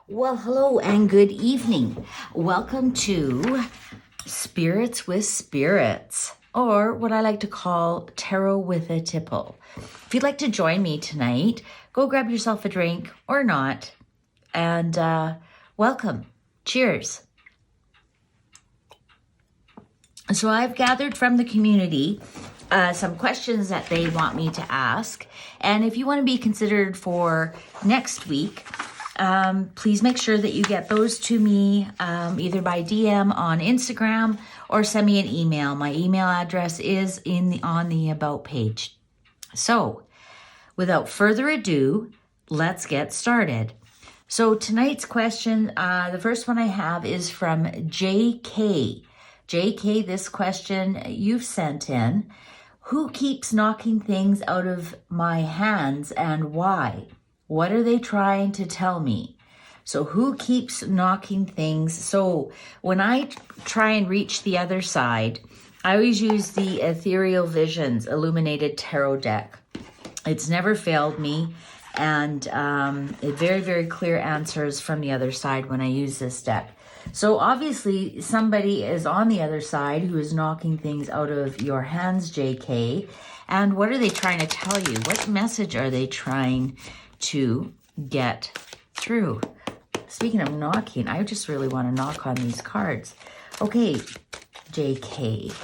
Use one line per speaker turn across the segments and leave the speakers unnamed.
Well, hello and good evening. Welcome to Spirits with Spirits, or what I like to call Tarot with a Tipple. If you'd like to join me tonight, go grab yourself a drink or not, and welcome. Cheers. So I've gathered from the community some questions that they want me to ask. And if you want to be considered for next week, please make sure that you get those to me either by DM on Instagram or send me an email. My email address is on the About page. So without further ado, let's get started. So tonight's question, the first one I have is from JK. JK, this question you've sent in. Who keeps knocking things out of my hands and why? What are they trying to tell me? So who keeps knocking things? So when I try and reach the other side, I always use the Ethereal Visions Illuminated Tarot deck. It's never failed me. And very, very clear answers from the other side when I use this deck. So obviously somebody is on the other side who is knocking things out of your hands, JK. And what are they trying to tell you? What message are they trying to get through? Speaking of knocking, I just really want to knock on these cards. Okay, JK.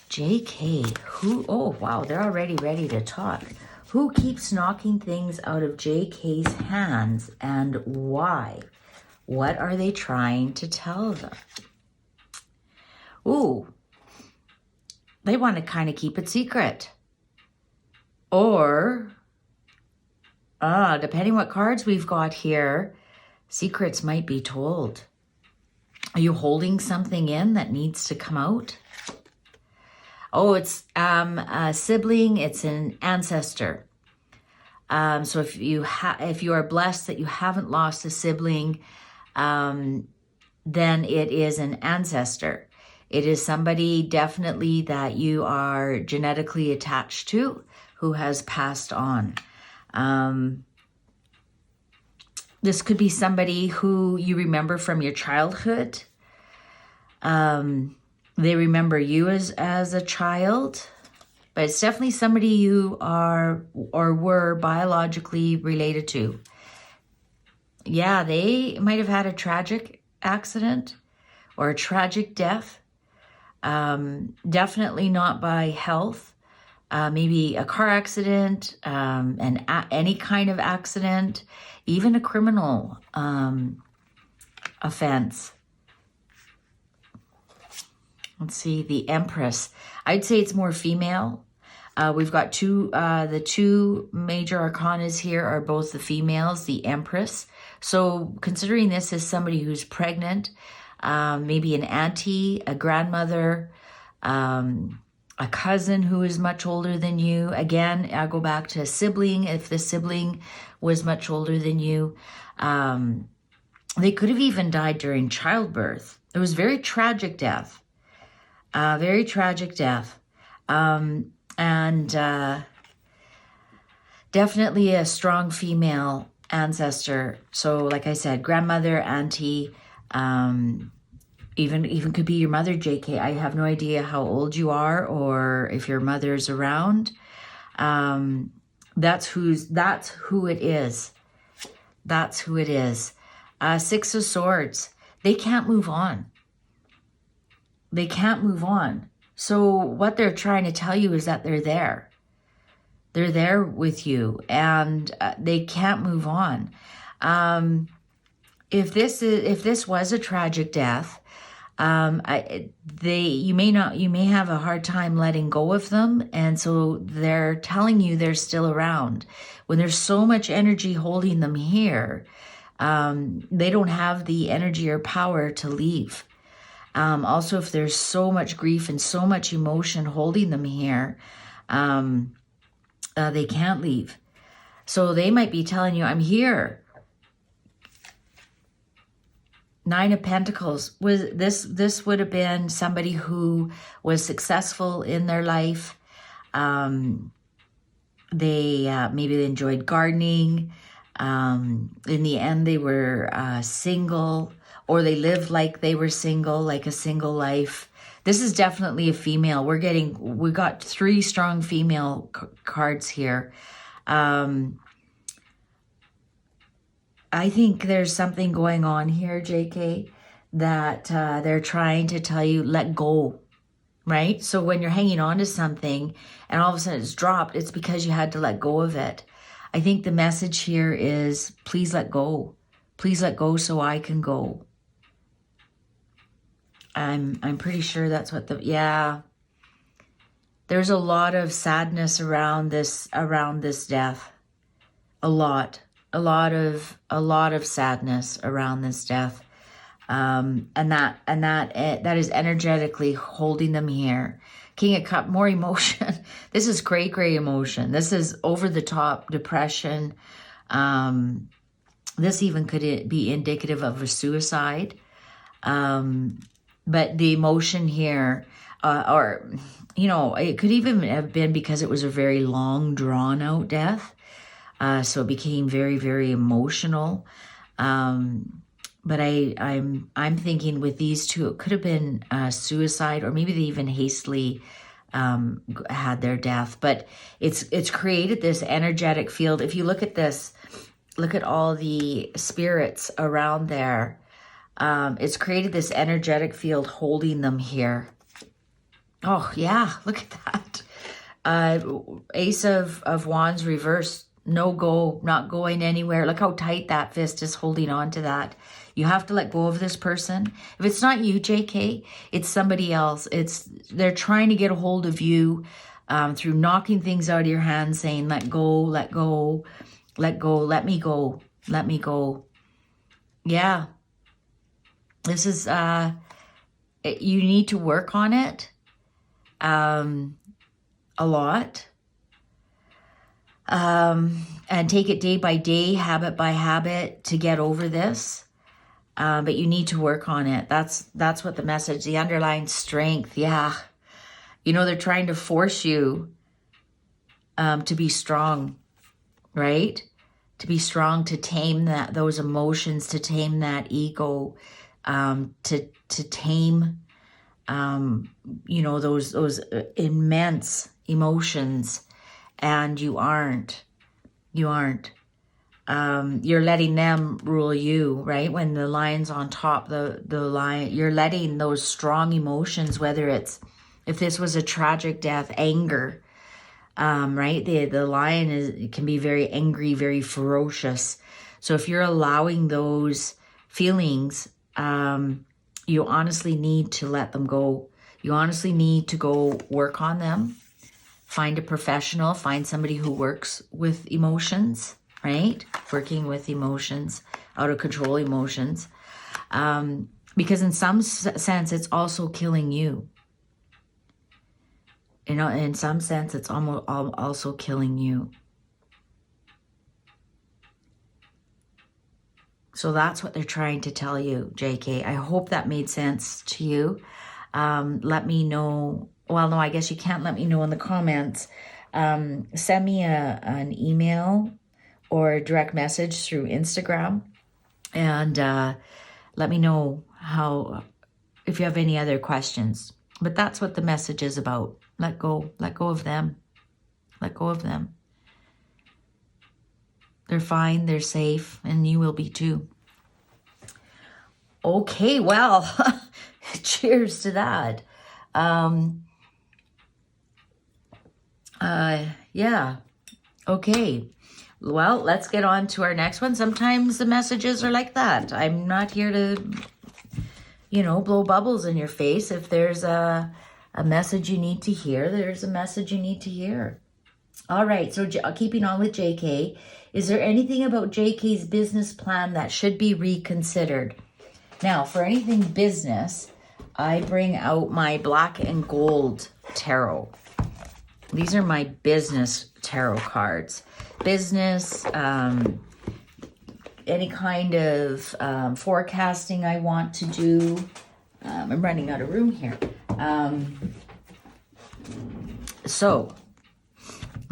JK, who? Oh, wow, they're already ready to talk. Who keeps knocking things out of JK's hands and why? What are they trying to tell them? Ooh, they want to kind of keep it secret. Or, depending what cards we've got here, secrets might be told. Are you holding something in that needs to come out? Oh, it's a sibling, it's an ancestor. So if you are blessed that you haven't lost a sibling, then it is an ancestor. It is somebody definitely that you are genetically attached to who has passed on. This could be somebody who you remember from your childhood. They remember you as a child, but it's definitely somebody you are or were biologically related to. Yeah, they might have had a tragic accident or a tragic death. Definitely not by health. Maybe a car accident, any kind of accident, even a criminal offense. Let's see, the Empress. I'd say it's more female. We've got the two major arcanas here are both the females, the Empress. So considering this as somebody who's pregnant, maybe an auntie, a grandmother, a cousin who is much older than you. Again, I go back to a sibling. If the sibling was much older than you, they could have even died during childbirth. It was very tragic death. Very tragic death. And definitely a strong female ancestor. So like I said, grandmother, auntie, even could be your mother, JK. I have no idea how old you are or if your mother's around. That's who it is. That's who it is. Six of Swords. They can't move on. They can't move on. So what they're trying to tell you is that they're there. They're there with you and they can't move on. If this was a tragic death, you may have a hard time letting go of them. And so they're telling you they're still around. When there's so much energy holding them here, they don't have the energy or power to leave. Also, if there's so much grief and so much emotion holding them here, they can't leave. So they might be telling you, I'm here. Nine of Pentacles. This would have been somebody who was successful in their life. Maybe they enjoyed gardening. In the end, they were single, or they lived like they were single, like a single life. This is definitely a female. We got 3 strong female cards here. I think there's something going on here, JK, that they're trying to tell you, let go, right? So when you're hanging on to something and all of a sudden it's dropped, it's because you had to let go of it. I think the message here is, please let go. Please let go so I can go. I'm pretty sure that's what yeah. There's a lot of sadness around this death. A lot of sadness around this death. And that is energetically holding them here. King of Cups, more emotion. This is gray emotion. This is over the top depression. This even could be indicative of a suicide. But the emotion here, or, you know, it could even have been because it was a very long, drawn out death. So it became very, very emotional. But I'm thinking with these two, it could have been suicide, or maybe they even hastily had their death. But it's created this energetic field. If you look at this, look at all the spirits around there. It's created this energetic field holding them here. Oh yeah, look at that. Ace of Wands reversed. No go, not going anywhere. Look how tight that fist is holding on to that. You have to let go of this person. If it's not you, JK, it's somebody else. They're trying to get a hold of you through knocking things out of your hand, saying, let go, let go, let go, let me go, let me go. Yeah. This is, you need to work on it a lot. And take it day by day, habit by habit to get over this. But you need to work on it. That's what the message, the underlying strength. Yeah. You know, they're trying to force you to be strong, right? To be strong, to tame those emotions, to tame that ego, to tame, you know, those immense emotions. And you aren't. You're letting them rule you, right? When the lion's on top, the lion, you're letting those strong emotions, whether it's, if this was a tragic death, anger, right? The lion can be very angry, very ferocious. So if you're allowing those feelings, you honestly need to let them go. You honestly need to go work on them. Find a professional, find somebody who works with emotions, right? Working with emotions, out of control emotions. Because in some sense, it's also killing you. You know, in some sense, it's almost also killing you. So that's what they're trying to tell you, JK. I hope that made sense to you. Let me know. Well, no, I guess you can't let me know in the comments. Send me an email or a direct message through Instagram. And let me know if you have any other questions. But that's what the message is about. Let go of them. Let go of them. They're fine, they're safe, and you will be too. Okay, well, cheers to that. Yeah. Okay. Well, let's get on to our next one. Sometimes the messages are like that. I'm not here to, you know, blow bubbles in your face. If there's a message you need to hear, there's a message you need to hear. All right. So keeping on with JK, is there anything about JK's business plan that should be reconsidered? Now, for anything business, I bring out my black and gold tarot. These are my business tarot cards. Business, any kind of forecasting I want to do. I'm running out of room here. So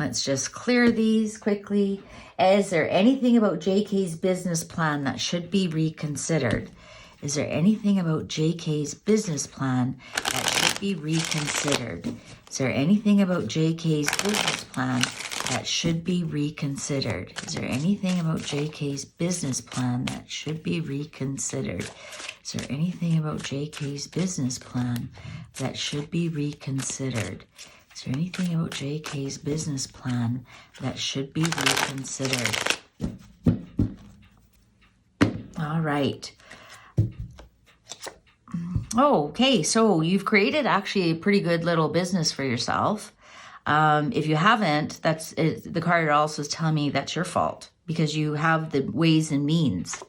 Let's just clear these quickly. Is there anything about JK's business plan that should be reconsidered? Is there anything about JK's business plan that should be reconsidered? Is there anything about JK's business plan that should be reconsidered? Is there anything about JK's business plan that should be reconsidered? Is there anything about JK's business plan that should be reconsidered? Is there anything about JK's business plan that should be reconsidered? All right. Oh, okay. So you've created actually a pretty good little business for yourself. If you haven't, the card also is telling me that's your fault because you have the ways and means.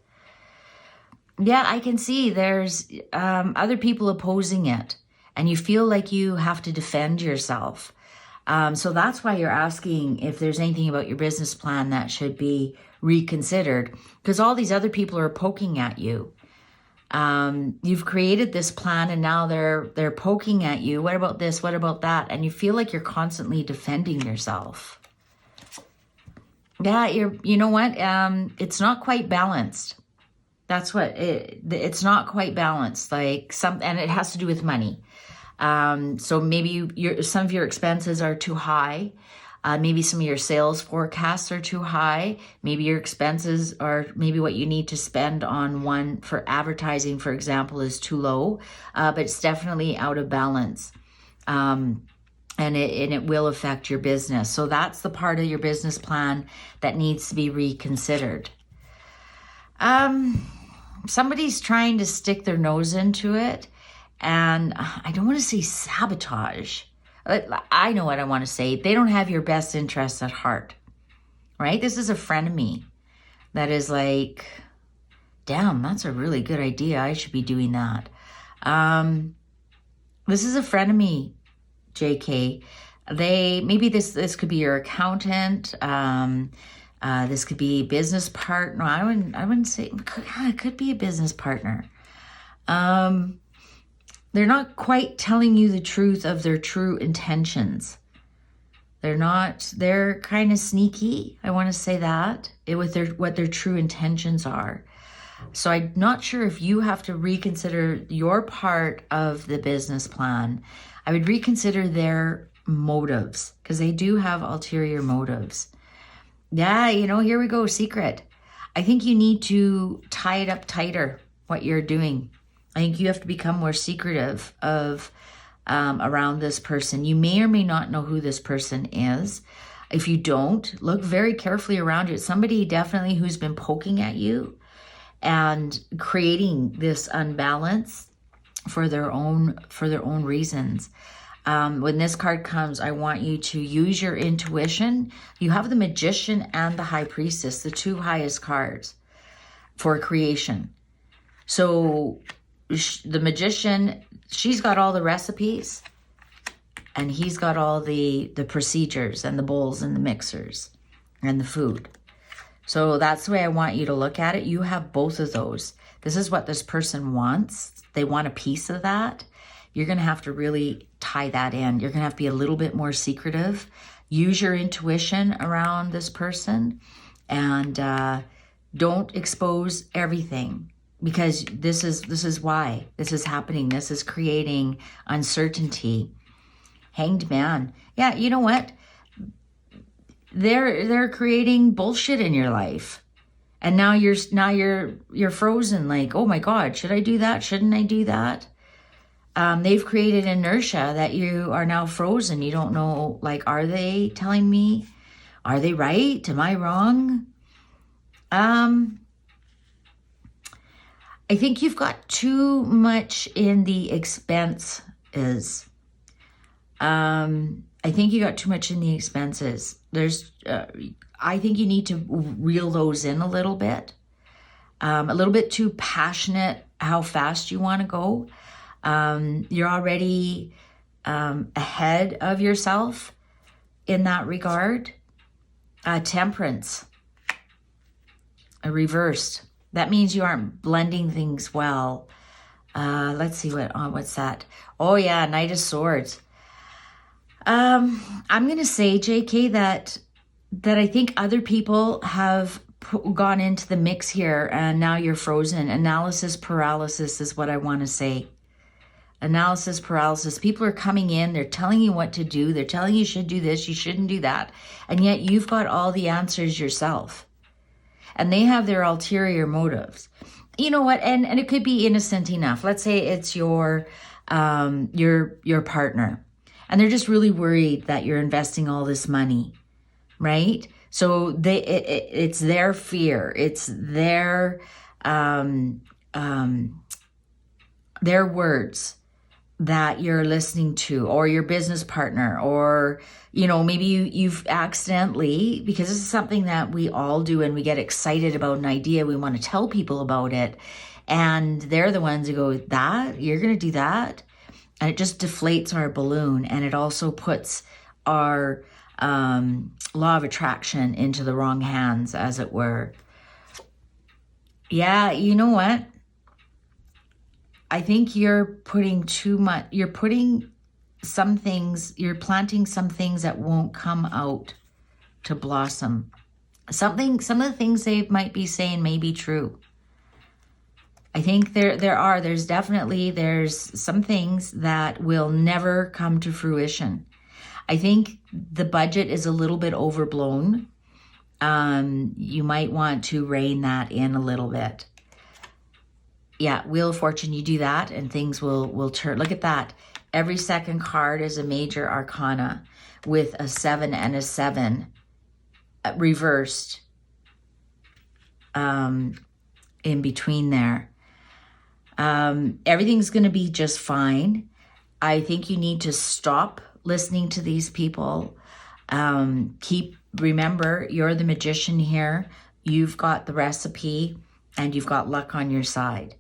Yeah, I can see there's other people opposing it and you feel like you have to defend yourself. So that's why you're asking if there's anything about your business plan that should be reconsidered because all these other people are poking at you. You've created this plan and now they're poking at you. What about this? What about that? And you feel like you're constantly defending yourself. Yeah, you know what? It's not quite balanced. That's what it's not quite balanced. And it has to do with money. So maybe some of your expenses are too high. Maybe some of your sales forecasts are too high. Maybe your expenses are, maybe what you need to spend on one for advertising, for example, is too low. But it's definitely out of balance. And it will affect your business. So that's the part of your business plan that needs to be reconsidered. Somebody's trying to stick their nose into it. And I don't want to say sabotage. I know what I want to say. They don't have your best interests at heart, right? This is a frenemy that is like, damn, that's a really good idea. I should be doing that. This is a frenemy, JK. Maybe this could be your accountant. This could be business partner. I wouldn't say, it could be a business partner. They're not quite telling you the truth of their true intentions. They're kind of sneaky. I want to say that with what their true intentions are. So I'm not sure if you have to reconsider your part of the business plan. I would reconsider their motives because they do have ulterior motives. Yeah, here we go. Secret. I think you need to tie it up tighter, what you're doing. I think you have to become more secretive around this person. You may or may not know who this person is. If you don't, look very carefully around you. It's somebody definitely who's been poking at you and creating this unbalance for their own reasons. When this card comes, I want you to use your intuition. You have the Magician and the High Priestess, the two highest cards for creation. So the Magician, she's got all the recipes and he's got all the procedures and the bowls and the mixers and the food. So that's the way I want you to look at it. You have both of those. This is what this person wants. They want a piece of that. You're going to have to really tie that in. You're going to have to be a little bit more secretive. Use your intuition around this person and don't expose everything. Because this is why this is happening. This is creating uncertainty. Hanged Man. Yeah, you know what? They're creating bullshit in your life. And now you're frozen like, "Oh my God, should I do that? Shouldn't I do that?" They've created inertia that you are now frozen. You don't know, like, are they telling me? Are they right? Am I wrong? I think you've got too much in the expenses. I think you got too much in the expenses. I think you need to reel those in a little bit too passionate how fast you want to go. You're already ahead of yourself in that regard. Temperance, reversed. That means you aren't blending things well. Let's see what's that? Oh yeah, Knight of Swords. I'm going to say, JK, that I think other people have gone into the mix here and now you're frozen. Analysis paralysis is what I want to say. Analysis paralysis. People are coming in, they're telling you what to do, they're telling you should do this, you shouldn't do that, and yet you've got all the answers yourself. And they have their ulterior motives. You know what? And it could be innocent enough. Let's say it's your partner, and they're just really worried that you're investing all this money, right? So it's their fear, it's their words that you're listening to, or your business partner, or, you know, maybe you've accidentally, because this is something that we all do and we get excited about an idea, we want to tell people about it, and they're the ones who go, that, you're going to do that? And it just deflates our balloon, and it also puts our law of attraction into the wrong hands, as it were. Yeah, you know what? I think you're putting too much, you're planting some things that won't come out to blossom. Some of the things they might be saying may be true. I think there's some things that will never come to fruition. I think the budget is a little bit overblown. You might want to rein that in a little bit. Yeah, Wheel of Fortune, you do that and things will turn. Look at that. Every second card is a major arcana with a 7 and a 7 reversed in between there. Everything's going to be just fine. I think you need to stop listening to these people. Remember, you're the magician here. You've got the recipe and you've got luck on your side.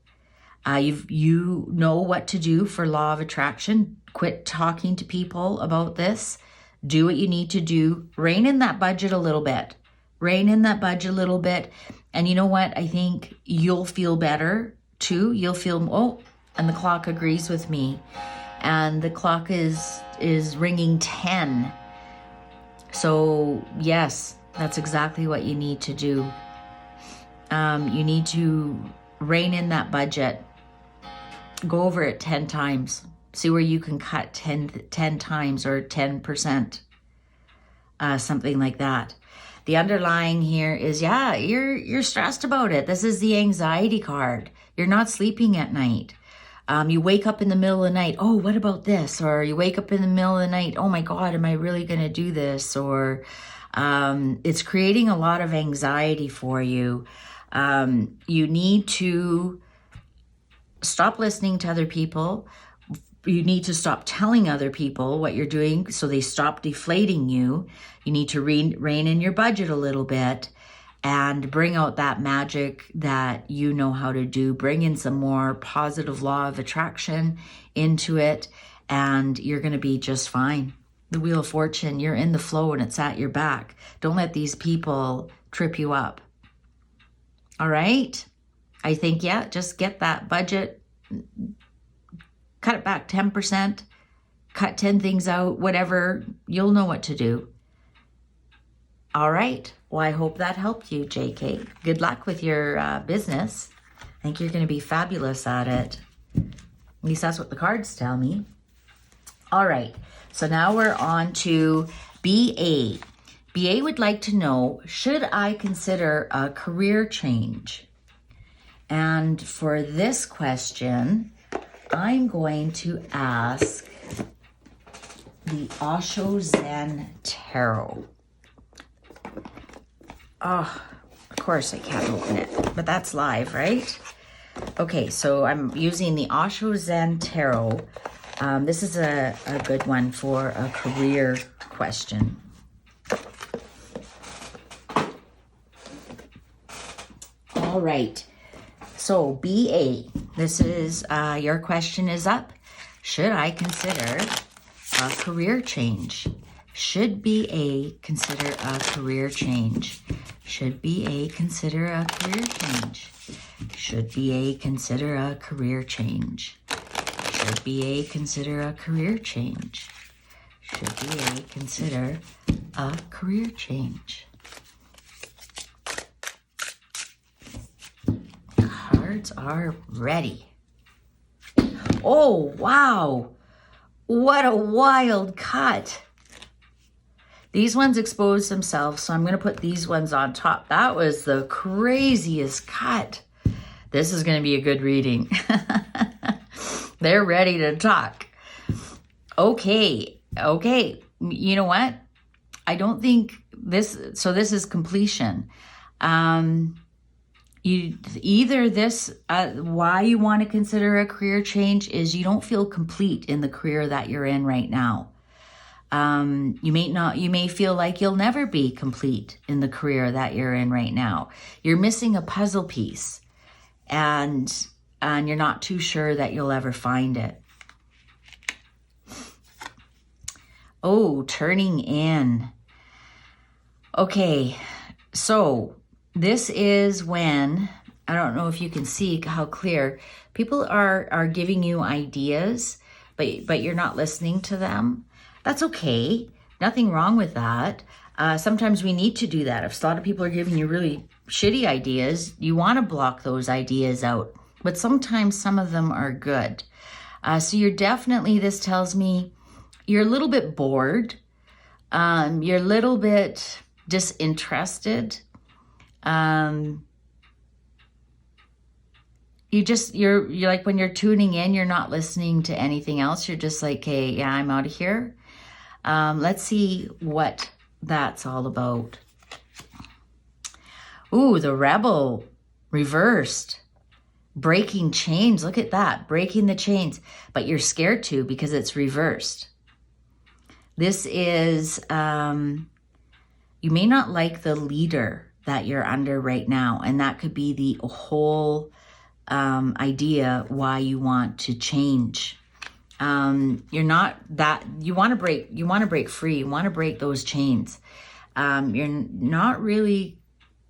You know what to do for law of attraction. Quit talking to people about this. Do what you need to do. Rein in that budget a little bit. And you know what? I think you'll feel better too. You'll feel, and the clock agrees with me. And the clock is ringing 10. So yes, that's exactly what you need to do. You need to rein in that budget. Go over it 10 times. See where you can cut 10 times or 10%, something like that. The underlying here is, yeah, you're stressed about it. This is the anxiety card. You're not sleeping at night. You wake up in the middle of the night, oh, what about this? Or you wake up in the middle of the night, oh my God, am I really going to do this? Or it's creating a lot of anxiety for you. You need to stop listening to other people. You need to stop telling other people what you're doing so they stop deflating you. You need to rein in your budget a little bit and bring out that magic that you know how to do. Bring in some more positive law of attraction into it, and you're going to be just fine. The Wheel of Fortune, you're in the flow and it's at your back. Don't let these people trip you up. All right? I think, yeah, just get that budget, cut it back 10%, cut 10 things out, whatever, you'll know what to do. All right. Well, I hope that helped you, JK. Good luck with your business. I think you're going to be fabulous at it. At least that's what the cards tell me. All right. So now we're on to BA. BA would like to know, should I consider a career change? And for this question, I'm going to ask the Osho Zen Tarot. Oh, of course I can't open it, but that's live, right? Okay, so I'm using the Osho Zen Tarot. This is a good one for a career question. All right. So BA, this is your question is up. Should I consider a career change? Should BA consider a career change? Should BA consider a career change? Should BA consider a career change? Should BA consider a career change? should VA consider a career change? Cards are ready. Oh, wow. What a wild cut. These ones expose themselves, so I'm going to put these ones on top. That was the craziest cut. This is going to be a good reading. They're ready to talk. Okay. You know what? I don't think this, so this is completion. Why you want to consider a career change is you don't feel complete in the career that you're in right now. You may feel like you'll never be complete in the career that you're in right now. You're missing a puzzle piece and you're not too sure that you'll ever find it. Oh, turning in. Okay, so this is when, I don't know if you can see how clear, people are giving you ideas, but you're not listening to them. That's okay. Nothing wrong with that. Sometimes we need to do that. If a lot of people are giving you really shitty ideas, you want to block those ideas out. But sometimes some of them are good. So you're definitely, this tells me, you're a little bit bored. You're a little bit disinterested. You're like, when you're tuning in, you're not listening to anything else. You're just like, hey, yeah, I'm out of here. Let's see what that's all about. Ooh, the Rebel reversed. Breaking chains. Look at that. Breaking the chains. But you're scared to because it's reversed. This is, you may not like the leader that you're under right now. And that could be the whole idea why you want to change. You're not that, you want to break free. You want to break those chains. You're not really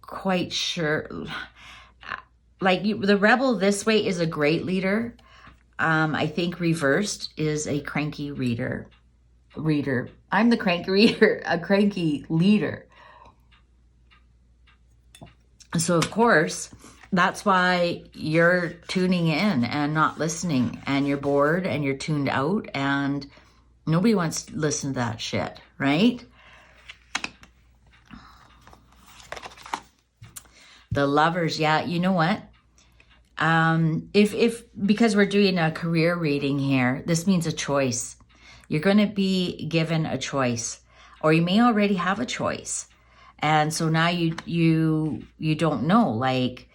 quite sure. Like the Rebel this way is a great leader. I think reversed is a cranky reader. I'm the cranky reader, a cranky leader. So of course, that's why you're tuning in and not listening, and you're bored and you're tuned out, and nobody wants to listen to that shit, right? The Lovers, yeah, you know what? Because we're doing a career reading here, this means a choice. You're going to be given a choice, or you may already have a choice. And so now you don't know, like,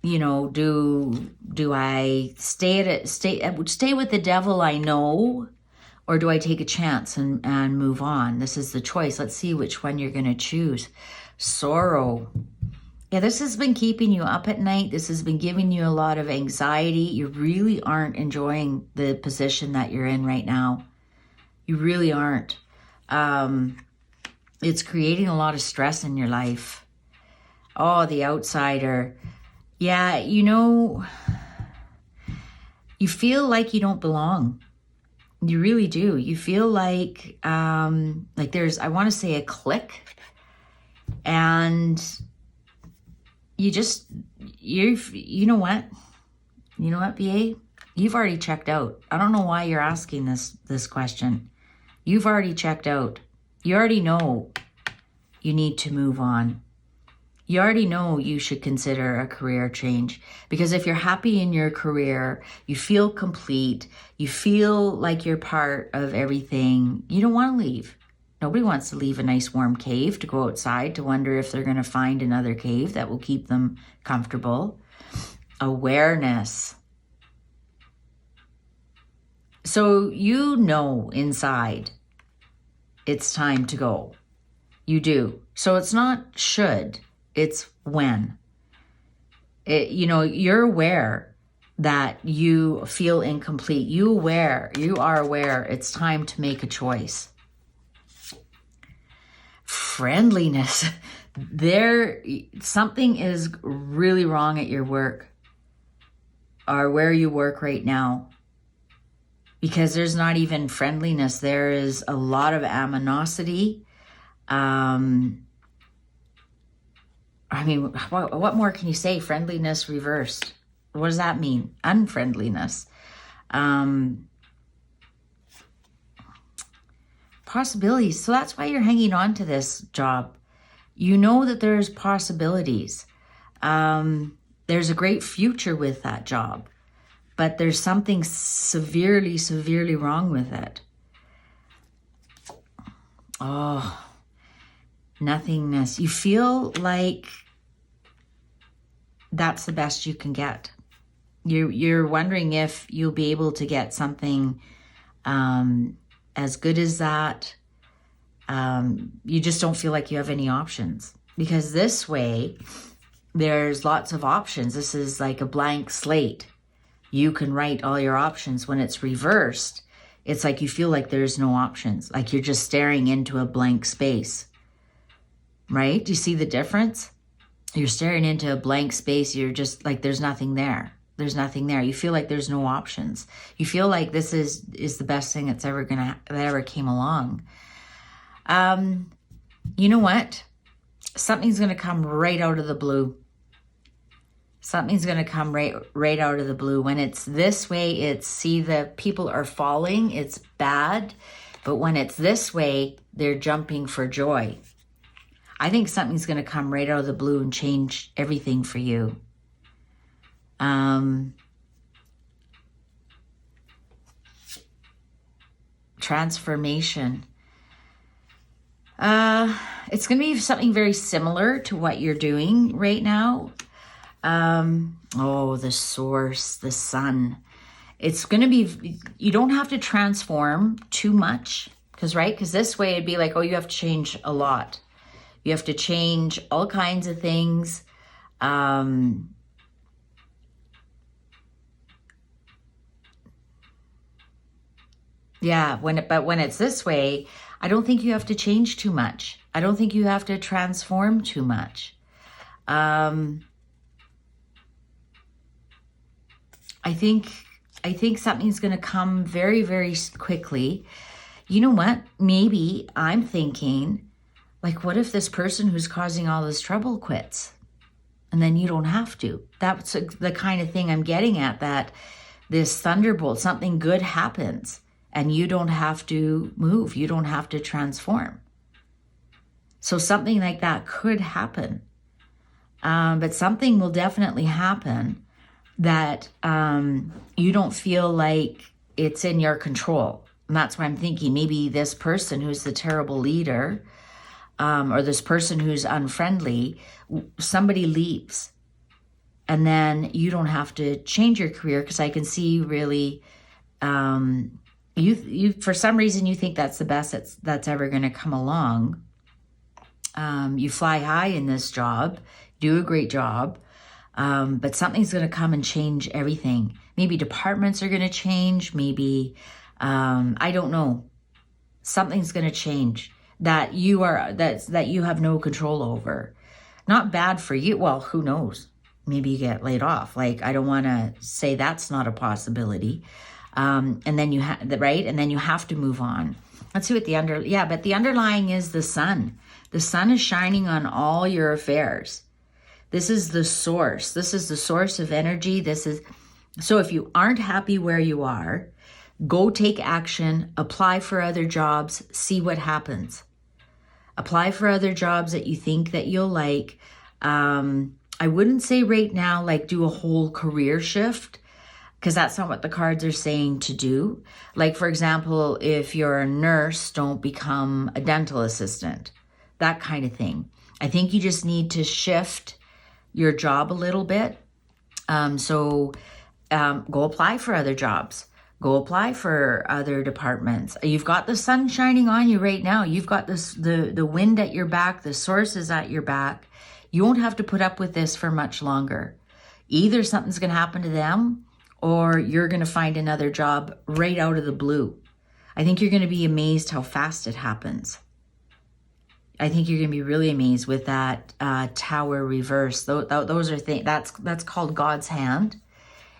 you know, do I stay with the devil I know, or do I take a chance and move on? This is the choice. Let's see which one you're going to choose. Sorrow. Yeah, this has been keeping you up at night. This has been giving you a lot of anxiety. You really aren't enjoying the position that you're in right now. You really aren't. It's creating a lot of stress in your life. Oh, the Outsider. Yeah, you know, you feel like you don't belong. You really do. You feel like there's, I want to say, a clique, and you know what, BA, you've already checked out. I don't know why you're asking this question. You've already checked out. You already know you need to move on. You already know you should consider a career change, because if you're happy in your career, you feel complete, you feel like you're part of everything, you don't want to leave. Nobody wants to leave a nice warm cave to go outside to wonder if they're going to find another cave that will keep them comfortable. Awareness. So you know inside it's time to go. You do. So it's not should, it's when. You're aware that you feel incomplete. You are aware it's time to make a choice. Friendliness. Something is really wrong at your work or where you work right now. because there's not even friendliness. There is a lot of animosity. I mean, what more can you say? Friendliness reversed. What does that mean? Unfriendliness. Possibilities. So that's why you're hanging on to this job. You know that there's possibilities. There's a great future with that job, but there's something severely, severely wrong with it. Oh, nothingness. You feel like that's the best you can get. You're wondering if you'll be able to get something as good as that. You just don't feel like you have any options, because this way there's lots of options. This is like a blank slate. You can write all your options. When it's reversed, it's like you feel like there's no options, like you're just staring into a blank space, right? Do you see the difference? You're staring into a blank space. You're just like, there's nothing there. There's nothing there. You feel like there's no options. You feel like this is the best thing that's ever that ever came along. You know what? Something's going to come right out of the blue. Something's going to come right out of the blue. When it's this way, it's, see, the people are falling. It's bad. But when it's this way, they're jumping for joy. I think something's going to come right out of the blue and change everything for you. Transformation. It's going to be something very similar to what you're doing right now. Oh, the source, the sun. It's going to be, you don't have to transform too much, because this way it'd be like, oh, you have to change a lot. You have to change all kinds of things. Yeah, but when it's this way, I don't think you have to change too much. I don't think you have to transform too much. I think something's going to come very, very quickly. You know what? Maybe I'm thinking, like, what if this person who's causing all this trouble quits? And then you don't have to. That's the kind of thing I'm getting at, that this thunderbolt, something good happens. And you don't have to move. You don't have to transform. So something like that could happen. But something will definitely happen that you don't feel like it's in your control. And that's why I'm thinking maybe this person who's the terrible leader, or this person who's unfriendly, somebody leaves. And then you don't have to change your career, because I can see really... You for some reason you think that's the best that's ever going to come along. You fly high in this job, do a great job, but something's going to come and change everything. Maybe departments are going to change. Maybe I don't know. Something's going to change that you have no control over. Not bad for you. Well, who knows? Maybe you get laid off. Like, I don't want to say that's not a possibility. And then you and then you have to move on. Let's see what but the underlying is the sun. The sun is shining on all your affairs. This is the source. This is the source of energy. So if you aren't happy where you are, go take action, apply for other jobs, see what happens. Apply for other jobs that you think that you'll like. I wouldn't say right now, like, do a whole career shift, because that's not what the cards are saying to do. Like, for example, if you're a nurse, don't become a dental assistant, that kind of thing. I think you just need to shift your job a little bit. Go apply for other jobs. Go apply for other departments. You've got the sun shining on you right now. You've got the wind at your back. The source is at your back. You won't have to put up with this for much longer. Either something's going to happen to them, or you're going to find another job right out of the blue. I think you're going to be amazed how fast it happens. I think you're going to be really amazed with that tower reverse. Those are things, that's called God's hand.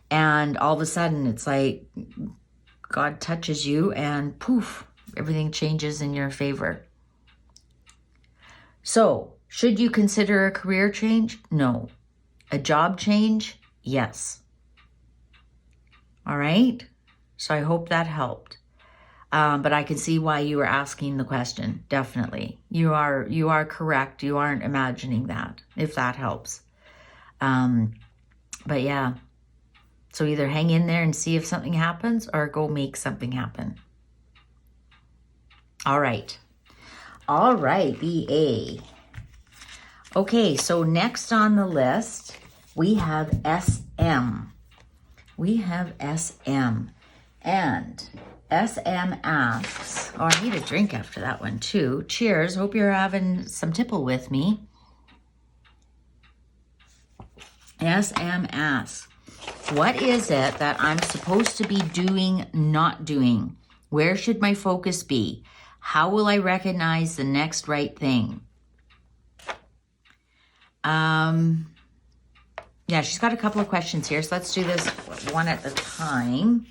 And all of a sudden, it's like God touches you and poof, everything changes in your favor. So, should you consider a career change? No. A job change? Yes. All right? So I hope that helped. But I can see why you were asking the question. Definitely. You are correct. You aren't imagining that, if that helps. But yeah. So either hang in there and see if something happens or go make something happen. All right. All right, BA. Okay, so next on the list, we have SM. We have SM. And SM asks, oh, I need a drink after that one too. Cheers. Hope you're having some tipple with me. SM asks, what is it that I'm supposed to be doing, not doing? Where should my focus be? How will I recognize the next right thing? Yeah, she's got a couple of questions here. So let's do this one at a time.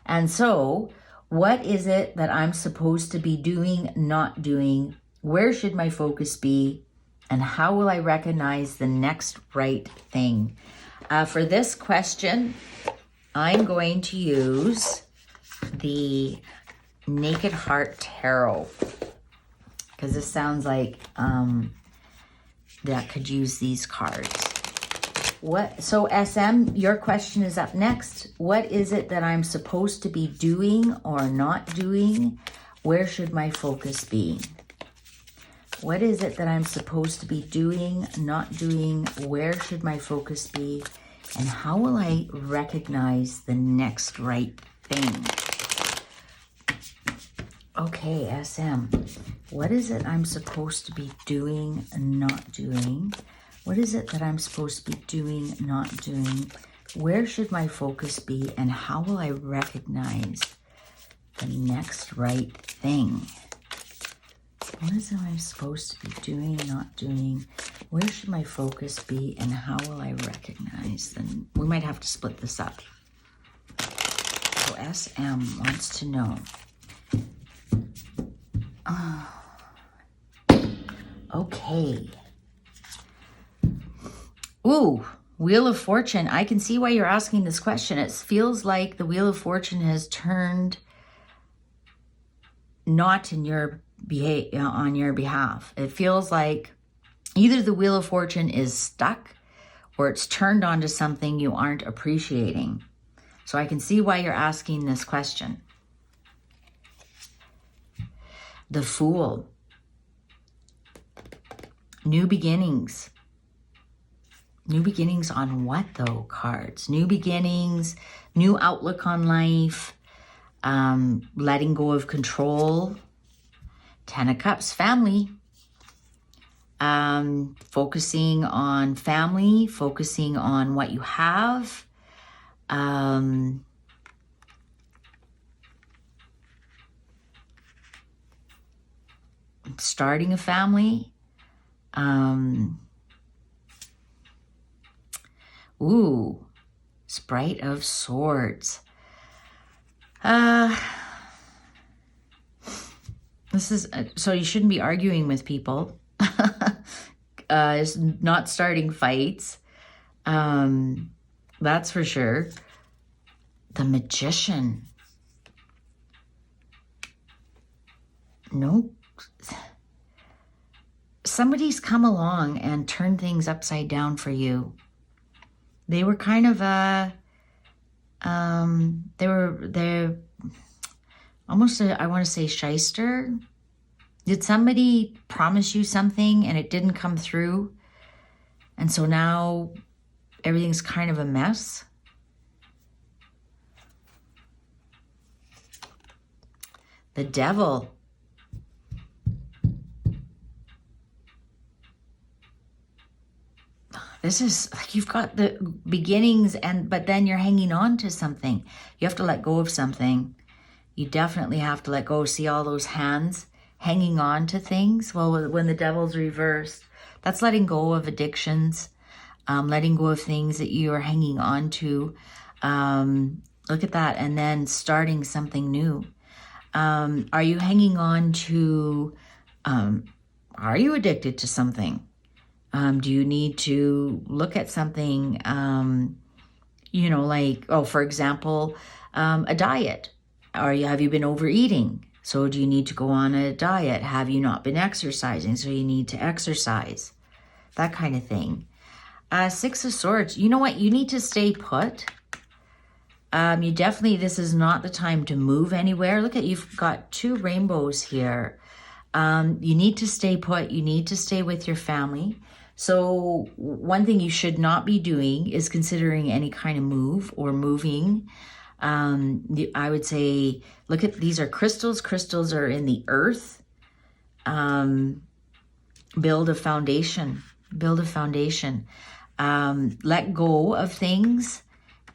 And so, what is it that I'm supposed to be doing, not doing? Where should my focus be? And how will I recognize the next right thing? For this question, I'm going to use the Naked Heart Tarot, because this sounds like that could use these cards. So SM, your question is up next. What is it that I'm supposed to be doing or not doing? Where should my focus be? What is it that I'm supposed to be doing, not doing? Where should my focus be? And how will I recognize the next right thing? Okay, SM. What is it I'm supposed to be doing, not doing? What is it that I'm supposed to be doing, not doing? Where should my focus be? And how will I recognize the next right thing? What is it I'm supposed to be doing, not doing? Where should my focus be? And how will I recognize them? We might have to split this up. So SM wants to know. Okay. Ooh, Wheel of Fortune. I can see why you're asking this question. It feels like the Wheel of Fortune has turned not in your on your behalf. It feels like either the Wheel of Fortune is stuck or it's turned onto something you aren't appreciating. So I can see why you're asking this question. The Fool. New beginnings. New beginnings on what though, cards? New beginnings, new outlook on life, letting go of control. 10 of Cups, family. Focusing on family, focusing on what you have. Starting a family. Ooh, Sprite of Swords. This is, so you shouldn't be arguing with people. It's not starting fights. That's for sure. The Magician. Nope. Somebody's come along and turned things upside down for you. They were kind of they're almost I want to say shyster. Did somebody promise you something and it didn't come through? And so now everything's kind of a mess. The Devil. This is like you've got the beginnings but then you're hanging on to something. You have to let go of something. You definitely have to let go. See all those hands hanging on to things? Well, when the Devil's reversed, that's letting go of addictions, letting go of things that you are hanging on to, Look at that. And then starting something new. Are you hanging on to, are you addicted to something? Do you need to look at something, you know, like, oh, for example, a diet? Have you been overeating? So do you need to go on a diet? Have you not been exercising? So you need to exercise. That kind of thing. Six of Swords. You know what? You need to stay put. You definitely, this is not the time to move anywhere. Look at, you've got 2 rainbows here. You need to stay put. You need to stay with your family. So one thing you should not be doing is considering any kind of move or moving. I would say, look at, these are crystals. Crystals are in the earth. Build a foundation. Build a foundation. Let go of things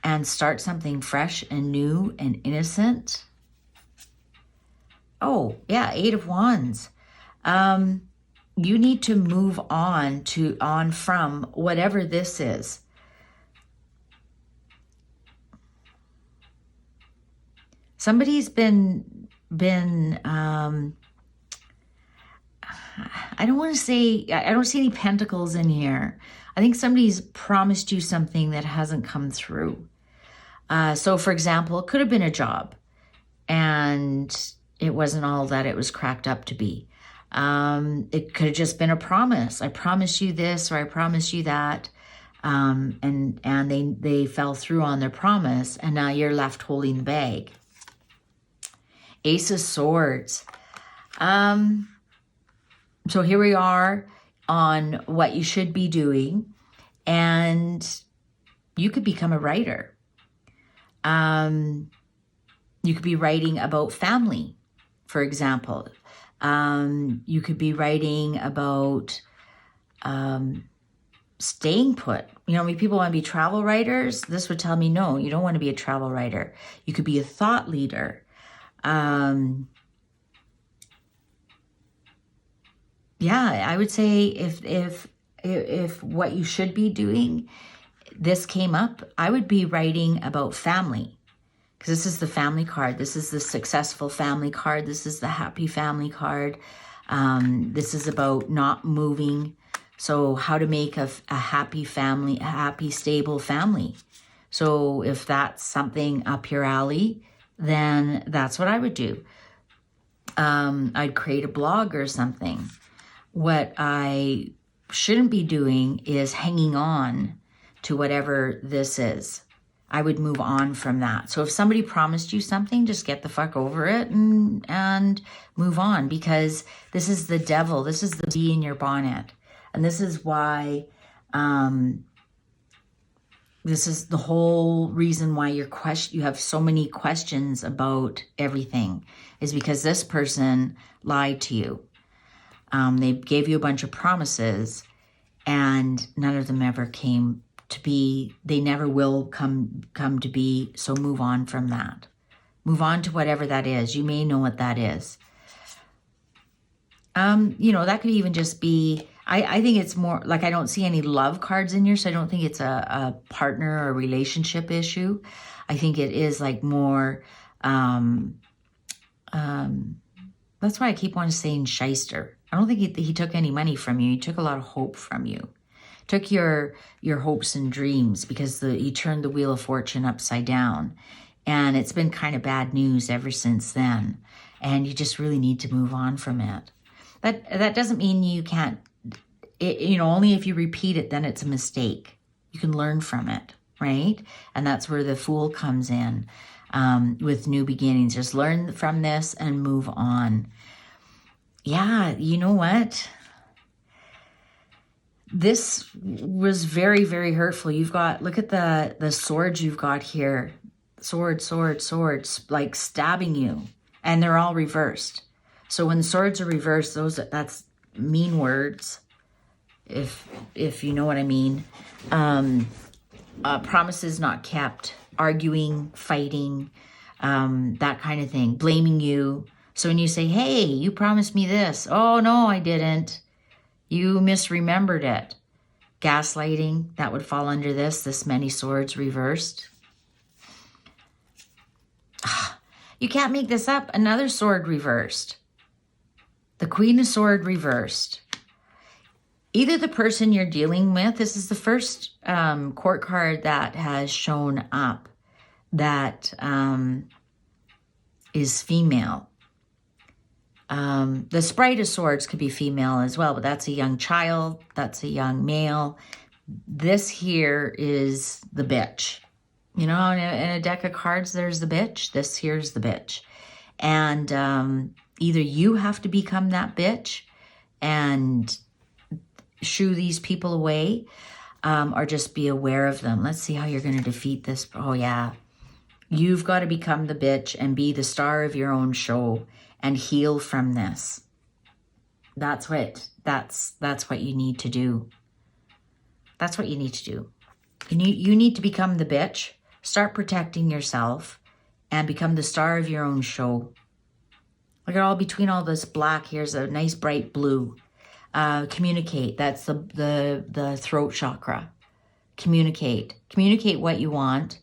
and start something fresh and new and innocent. Oh, yeah, 8 of Wands. You need to move on from whatever this is. Somebody's been I don't want to say, I don't see any pentacles in here. I think somebody's promised you something that hasn't come through. So for example, it could have been a job and it wasn't all that it was cracked up to be. It could have just been a promise. I promise you this, or I promise you that. And they fell through on their promise, and now you're left holding the bag. Ace of Swords. So here we are on what you should be doing, and you could become a writer. You could be writing about family, for example. You could be writing about staying put. You know, I mean, people want to be travel writers. This would tell me, no, you don't want to be a travel writer. You could be a thought leader. Yeah, I would say if what you should be doing, this came up, I would be writing about family. Because this is the family card. This is the successful family card. This is the happy family card. This is about not moving. So how to make a happy family, a happy, stable family. So if that's something up your alley, then that's what I would do. I'd create a blog or something. What I shouldn't be doing is hanging on to whatever this is. I would move on from that. So if somebody promised you something, just get the fuck over it and move on, because this is the devil. This is the bee in your bonnet. And this is why, this is the whole reason why you have so many questions about everything, is because this person lied to you. They gave you a bunch of promises and none of them ever came to be. They never will come to be. So move on from that. Move on to whatever that is. You may know what that is. You know, that could even just be, I think it's more like, I don't see any love cards in here, so I don't think it's a partner or relationship issue. I think it is like more, that's why I keep on saying shyster. I don't think he took any money from you. He took a lot of hope from you. Took your hopes and dreams, because he turned the Wheel of Fortune upside down. And it's been kind of bad news ever since then. And you just really need to move on from it. But that doesn't mean you can't, you know, only if you repeat it, then it's a mistake. You can learn from it, right? And that's where the Fool comes in, with new beginnings. Just learn from this and move on. Yeah, you know what? This was very, very hurtful. You've got, look at the swords you've got here. Swords, like stabbing you. And they're all reversed. So when swords are reversed, that's mean words, if you know what I mean. Promises not kept, arguing, fighting, that kind of thing, blaming you. So when you say, hey, you promised me this. Oh, no, I didn't. You misremembered it. Gaslighting, that would fall under this many swords reversed. You can't make this up. Another sword reversed. The Queen of Swords reversed. Either the person you're dealing with, this is the first court card that has shown up that is female. The Sprite of Swords could be female as well, but that's a young child. That's a young male. This here is the bitch. You know, in a deck of cards, there's the bitch. This here's the bitch. And either you have to become that bitch and shoo these people away, or just be aware of them. Let's see how you're going to defeat this. Oh, yeah. You've got to become the bitch and be the star of your own show and heal from this. That's what you need to do. That's what you need to do. You need to become the bitch, start protecting yourself, and become the star of your own show. Look at all between all this black. Here's a nice bright blue. Communicate. That's the throat chakra. Communicate. Communicate what you want,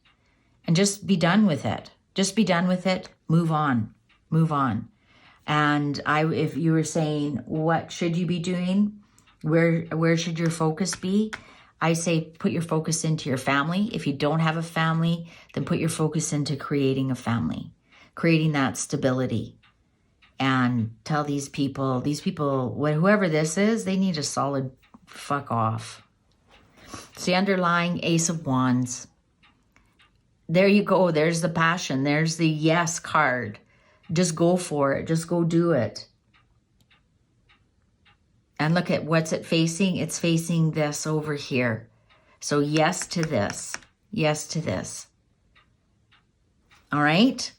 and just be done with it. Just be done with it. Move on. Move on. And if you were saying, what should you be doing? Where should your focus be? I say put your focus into your family. If you don't have a family, then put your focus into creating a family, creating that stability. And tell these people, whoever this is, they need a solid fuck off. It's the underlying Ace of Wands. There you go. There's the passion. There's the yes card. Just go for it. Just go do it. And look at what's it facing. It's facing this over here. So yes to this. Yes to this. All right?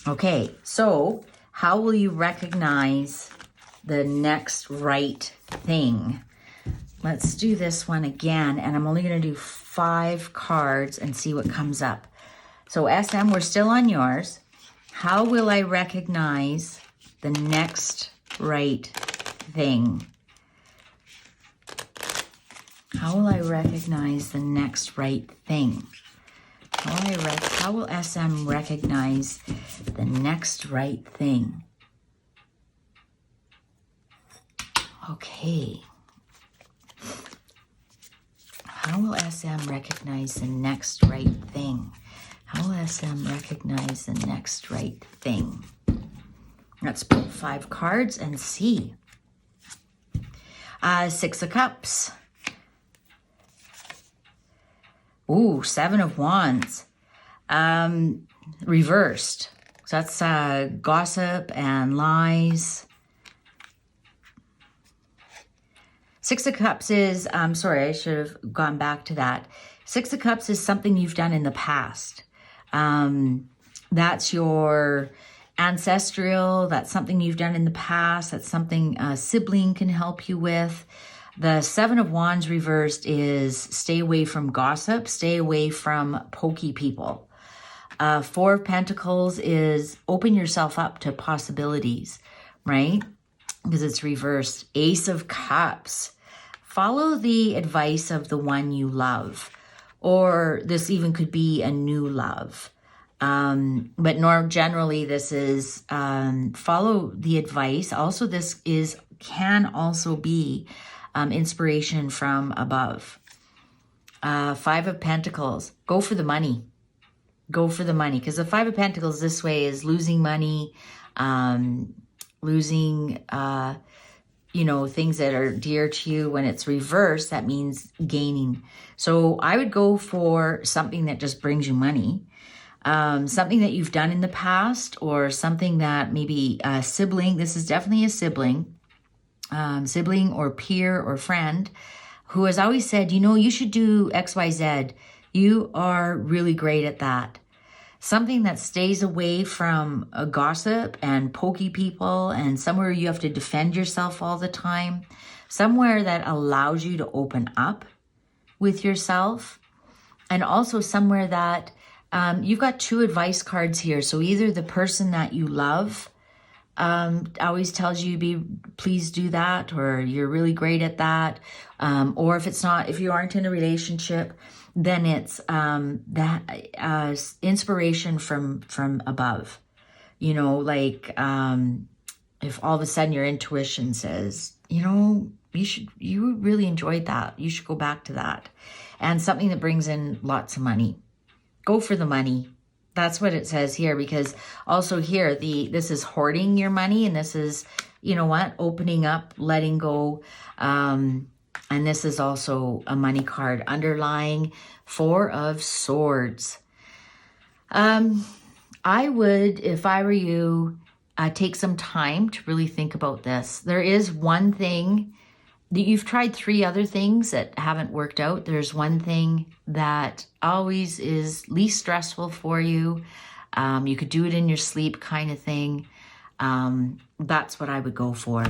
Okay, so how will you recognize the next right thing? Let's do this one again, and I'm only going to do 5 cards and see what comes up. So SM, we're still on yours. How will I recognize the next right thing? How will I recognize the next right thing? How will SM recognize the next right thing? Okay. How will SM recognize the next right thing? How will SM recognize the next right thing? Let's pull 5 cards and see. 6 of Cups. Ooh, 7 of Wands. Reversed. So that's gossip and lies. 6 of Cups is, sorry, I should have gone back to that. 6 of Cups is something you've done in the past. That's your ancestral, that's something you've done in the past, that's something a sibling can help you with. The 7 of Wands reversed is stay away from gossip, stay away from pokey people. 4 of Pentacles is open yourself up to possibilities, right? Because it's reversed. Ace of Cups. Follow the advice of the one you love. Or this even could be a new love. But generally this is follow the advice. Also, this can also be inspiration from above. 5 of Pentacles. Go for the money. Go for the money. Because the 5 of Pentacles this way is losing money, losing, things that are dear to you. When it's reversed, that means gaining. So I would go for something that just brings you money. Something that you've done in the past, or something that maybe a sibling, this is definitely a sibling, sibling or peer or friend who has always said, you should do XYZ. You are really great at that. Something that stays away from a gossip and pokey people, and somewhere you have to defend yourself all the time. Somewhere that allows you to open up with yourself. And also somewhere that you've got 2 advice cards here. So either the person that you love always tells you, please do that, or you're really great at that. Or if you aren't in a relationship, then it's that inspiration from above, You know, like if all of a sudden your intuition says, you know, you really enjoyed that. You should go back to that. And something that brings in lots of money. Go for the money. That's what it says here, because also here, this is hoarding your money, and this is, you know what, opening up, letting go. And this is also a money card underlying 4 of Swords. I would, if I were you, take some time to really think about this. There is one thing that you've tried 3 other things that haven't worked out. There's one thing that always is least stressful for you. You could do it in your sleep kind of thing. That's what I would go for.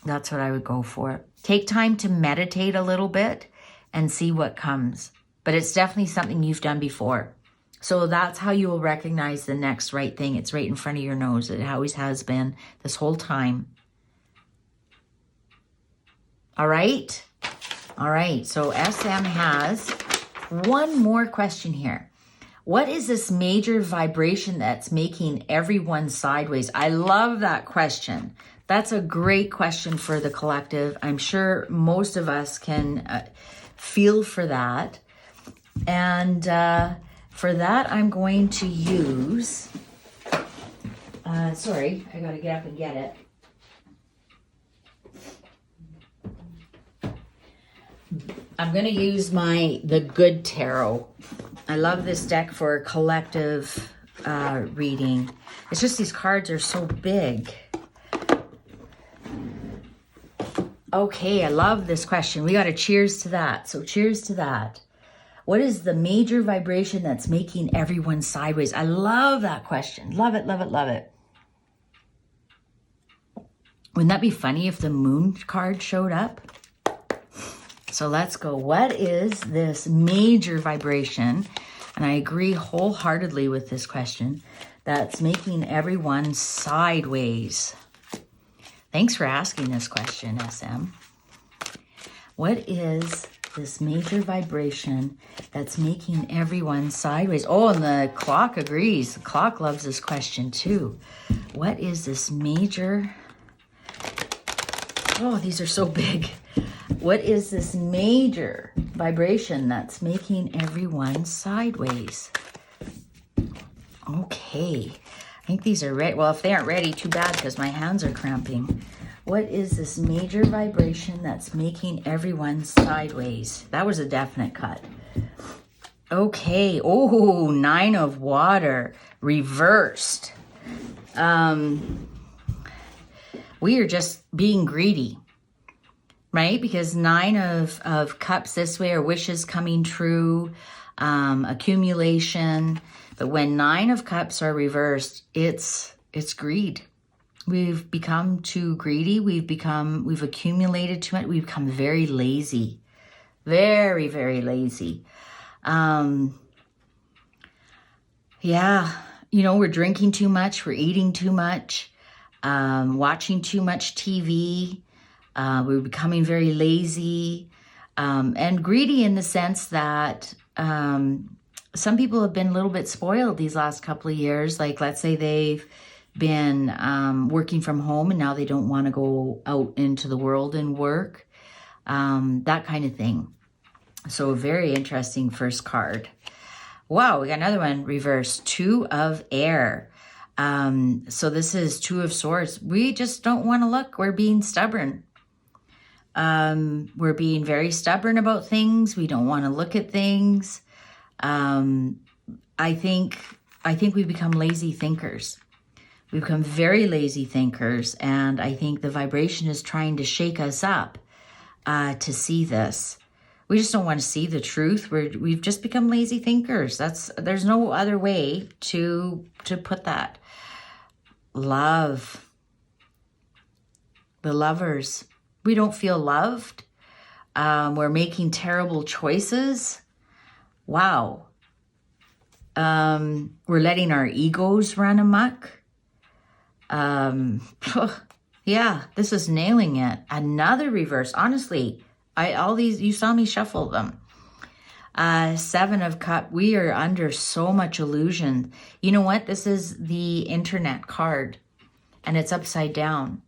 That's what I would go for. Take time to meditate a little bit and see what comes. But it's definitely something you've done before. So that's how you will recognize the next right thing. It's right in front of your nose. It always has been this whole time. All right. All right. So SM has one more question here. What is this major vibration that's making everyone sideways? I love that question. That's a great question for the collective. I'm sure most of us can feel for that. And for that, I'm going to use, sorry, I got to get up and get it. I'm going to use the Good Tarot. I love this deck for collective reading. It's just these cards are so big. Okay, I love this question. We got to cheers to that. So cheers to that. What is the major vibration that's making everyone sideways? I love that question. Love it, love it, love it. Wouldn't that be funny if the Moon card showed up? So let's go. What is this major vibration? And I agree wholeheartedly with this question. That's making everyone sideways. Thanks for asking this question, SM. What is this major vibration that's making everyone sideways? Oh, and the clock agrees. The clock loves this question too. What is this major... Oh, these are so big. What is this major vibration that's making everyone sideways? Okay. I think these are ready. Well, if they aren't ready, too bad, because my hands are cramping. What is this major vibration that's making everyone sideways? That was a definite cut. Okay. Oh, 9 of Water. Reversed. We are just being greedy, right? Because 9 of Cups this way are wishes coming true, accumulation. But when 9 of Cups are reversed, it's greed. We've become too greedy. We've accumulated too much. We've become very lazy. Very, very lazy. Yeah, you know, we're drinking too much. We're eating too much. Watching too much TV. We're becoming very lazy. And greedy in the sense that some people have been a little bit spoiled these last couple of years. Like, let's say they've been working from home and now they don't want to go out into the world and work. That kind of thing. So a very interesting first card. Wow, we got another one reversed. 2 of Air. So this is 2 of Swords. We just don't want to look. We're being stubborn. We're being very stubborn about things. We don't want to look at things. I think we've become lazy thinkers. We've become very lazy thinkers, and I think the vibration is trying to shake us up to see this. We just don't want to see the truth. We've just become lazy thinkers. There's no other way to put that. Love. The Lovers. We don't feel loved. We're making terrible choices. Wow. We're letting our egos run amok. Yeah, this is nailing it. Another reverse. Honestly, all these, you saw me shuffle them. Seven of Cups, we are under so much illusion. You know what? This is the internet card, and it's upside down.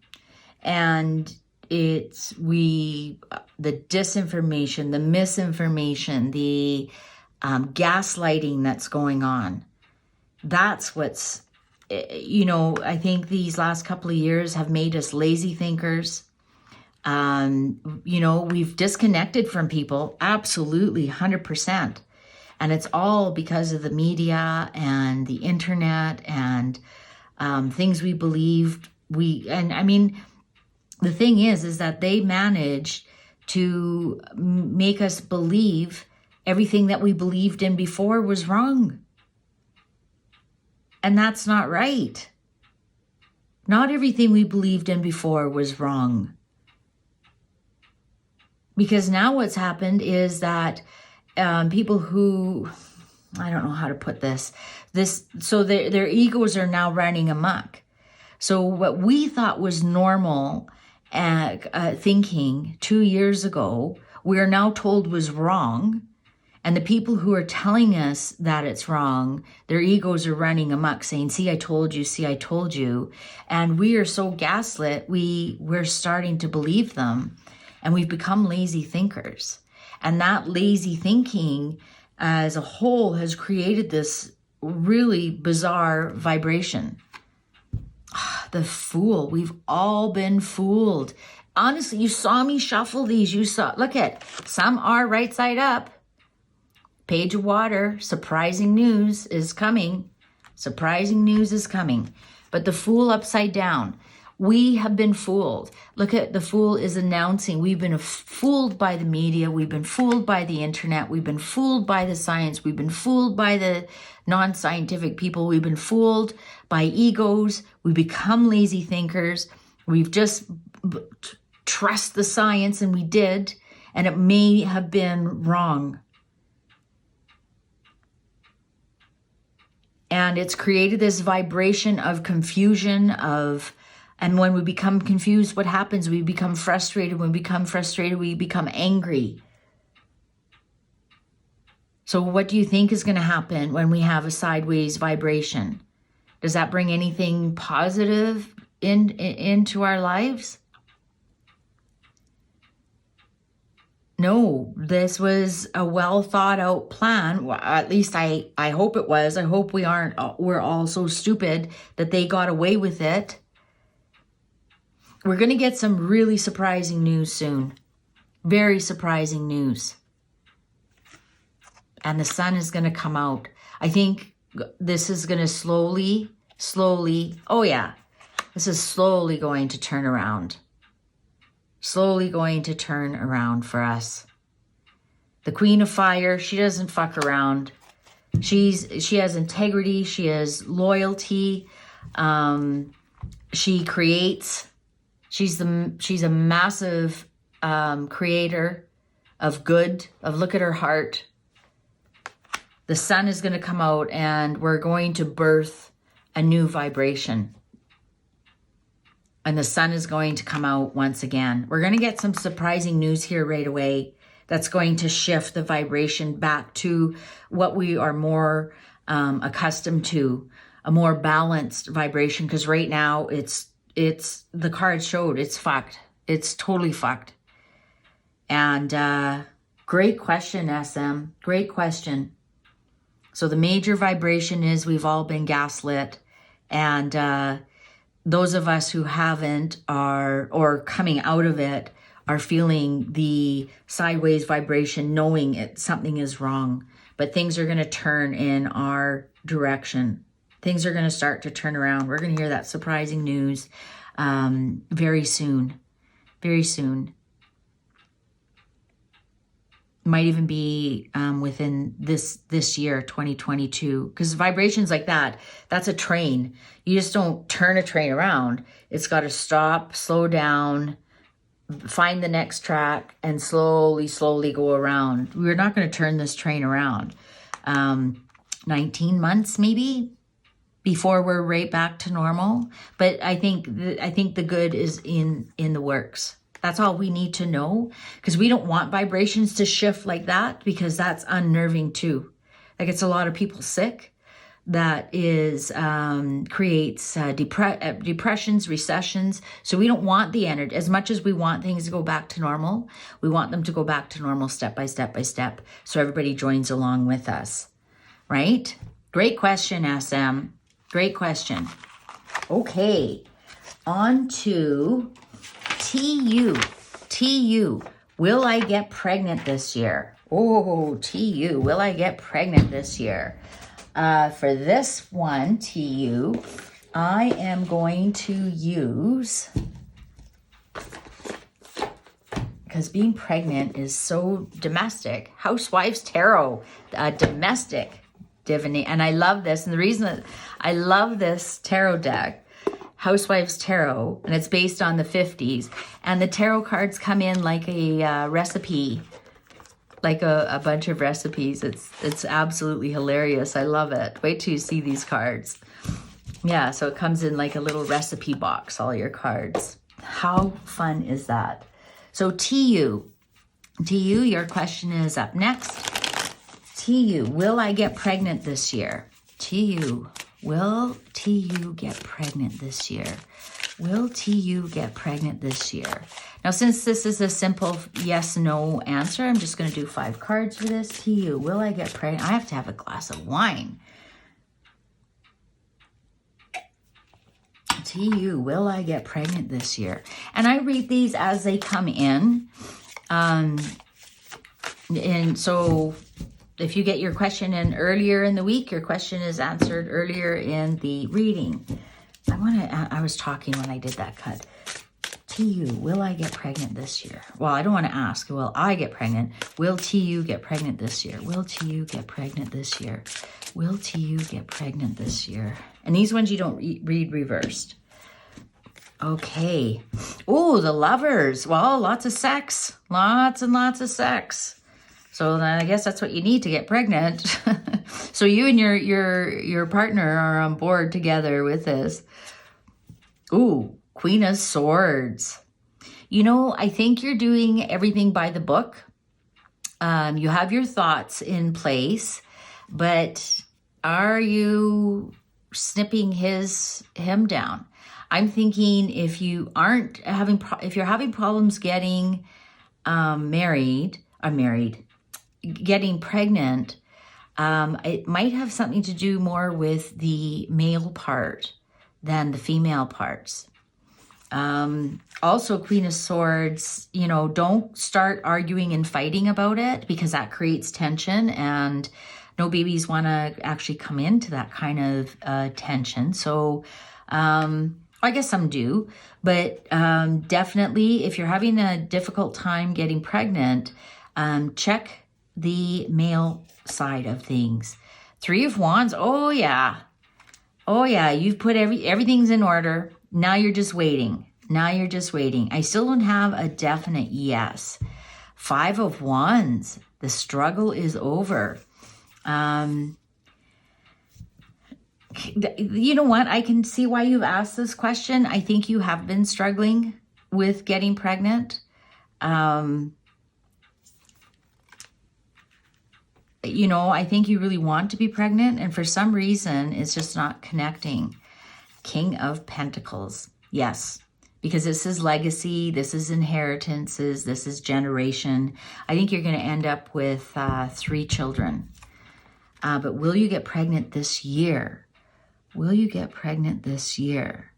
And it's the disinformation, the misinformation, the gaslighting that's going on. That's what's, I think these last couple of years have made us lazy thinkers. We've disconnected from people, absolutely 100%. And it's all because of the media and the internet and things we believed. The thing is that they managed to make us believe everything that we believed in before was wrong. And that's not right. Not everything we believed in before was wrong. Because now what's happened is that people who, I don't know how to put this, so their egos are now running amok. So what we thought was normal thinking 2 years ago, we are now told was wrong. And the people who are telling us that it's wrong, their egos are running amok saying, see, I told you, see, I told you. And we are so gaslit, we're starting to believe them. And we've become lazy thinkers. And that lazy thinking as a whole has created this really bizarre vibration. The Fool. We've all been fooled. Honestly, you saw me shuffle these. Look at, some are right side up. Page of Water. Surprising news is coming. Surprising news is coming. But the Fool upside down. We have been fooled. Look at, the Fool is announcing we've been fooled by the media. We've been fooled by the internet. We've been fooled by the science. We've been fooled by the non-scientific people. We've been fooled by egos. We become lazy thinkers. We've just trust the science, and we did, and it may have been wrong. And it's created this vibration of confusion, and when we become confused, what happens? We become frustrated. When we become frustrated, we become angry. So what do you think is going to happen when we have a sideways vibration? Does that bring anything positive into our lives? No, this was a well thought out plan. Well, at least I hope it was. I hope we're all so stupid that they got away with it. We're going to get some really surprising news soon. Very surprising news. And the sun is going to come out. I think this is going to slowly, oh yeah, this is slowly going to turn around. Slowly going to turn around for us. The Queen of Fire, she doesn't fuck around. She has integrity. She has loyalty. She creates. She's a massive creator of good. Look at her heart. The sun is going to come out, and we're going to birth a new vibration. And the sun is going to come out once again. We're going to get some surprising news here right away that's going to shift the vibration back to what we are more accustomed to, a more balanced vibration. Because right now it's the card showed it's fucked. It's totally fucked. And great question, SM. Great question. So the major vibration is we've all been gaslit, and those of us who haven't or coming out of it are feeling the sideways vibration, knowing something is wrong. But things are going to turn in our direction. Things are going to start to turn around. We're going to hear that surprising news very soon. Very soon. Might even be within this year, 2022. Because vibrations like that, that's a train. You just don't turn a train around. It's got to stop, slow down, find the next track, and slowly go around. We're not going to turn this train around. 19 months maybe before we're right back to normal. But I think the good is in the works. That's all we need to know, because we don't want vibrations to shift like that, because that's unnerving too. That gets a lot of people sick. That is creates depressions, recessions. So we don't want the energy. As much as we want things to go back to normal, we want them to go back to normal step by step by step, so everybody joins along with us, right? Great question, SM. Great question. Okay, on to TU. TU, will I get pregnant this year? Oh, TU, will I get pregnant this year? For this one, TU, I am going to use, because being pregnant is so domestic, Housewives Tarot, domestic divination. And I love this. And the reason that I love this tarot deck, Housewives Tarot, and it's based on the 50s. And the tarot cards come in like a recipe, like a bunch of recipes. It's absolutely hilarious. I love it. Wait till you see these cards. Yeah, so it comes in like a little recipe box, all your cards. How fun is that? So TU, your question is up next. TU, will I get pregnant this year? TU, will TU get pregnant this year? Will TU get pregnant this year? Now, since this is a simple yes/no answer, I'm just going to do 5 cards for this. TU, will I get pregnant? I have to have a glass of wine. TU, will I get pregnant this year? And I read these as they come in. And so if you get your question in earlier in the week, your question is answered earlier in the reading. I was talking when I did that cut. TU, will I get pregnant this year? Well, I don't want to ask, will I get pregnant? Will TU get pregnant this year? Will TU get pregnant this year? Will TU get pregnant this year? And these ones you don't read reversed. Okay. Oh, the Lovers. Well, lots of sex. Lots and lots of sex. So I guess that's what you need to get pregnant. So you and your partner are on board together with this. Ooh, Queen of Swords. You know, I think you're doing everything by the book. You have your thoughts in place, but are you snipping him down? I'm thinking if you're having problems getting getting pregnant, it might have something to do more with the male part than the female parts. Also, Queen of Swords, don't start arguing and fighting about it, because that creates tension, and no babies want to actually come into that kind of tension. So I guess some do, but definitely if you're having a difficult time getting pregnant, check the male side of things. 3 of Wands. Oh yeah, you've put everything's in order. Now you're just waiting. I still don't have a definite yes. 5 of Wands. The struggle is over. You know what? I can see why you've asked this question. I think you have been struggling with getting pregnant. I think you really want to be pregnant, and for some reason, it's just not connecting. King of Pentacles. Yes, because this is legacy, this is inheritances, this is generation. I think you're going to end up with 3 children. But will you get pregnant this year? Will you get pregnant this year?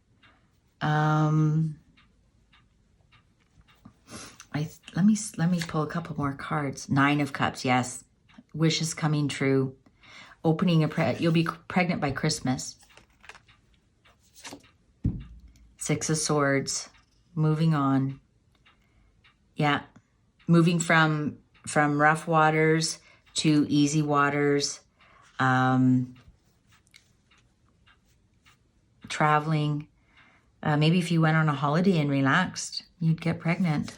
Let me pull a couple more cards. 9 of Cups. Yes, wishes coming true. You'll be pregnant by Christmas. 6 of Swords. Moving on. Yeah, moving from rough waters to easy waters. Traveling. Maybe if you went on a holiday and relaxed, you'd get pregnant.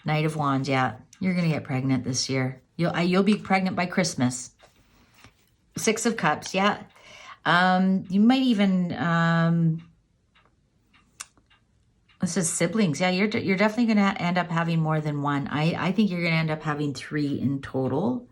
Knight of Wands. Yeah, you're gonna get pregnant this year. You'll be pregnant by Christmas. 6 of Cups. Yeah, you might even This is siblings. Yeah, you're definitely going to end up having more than one. I think you're going to end up having 3 in total.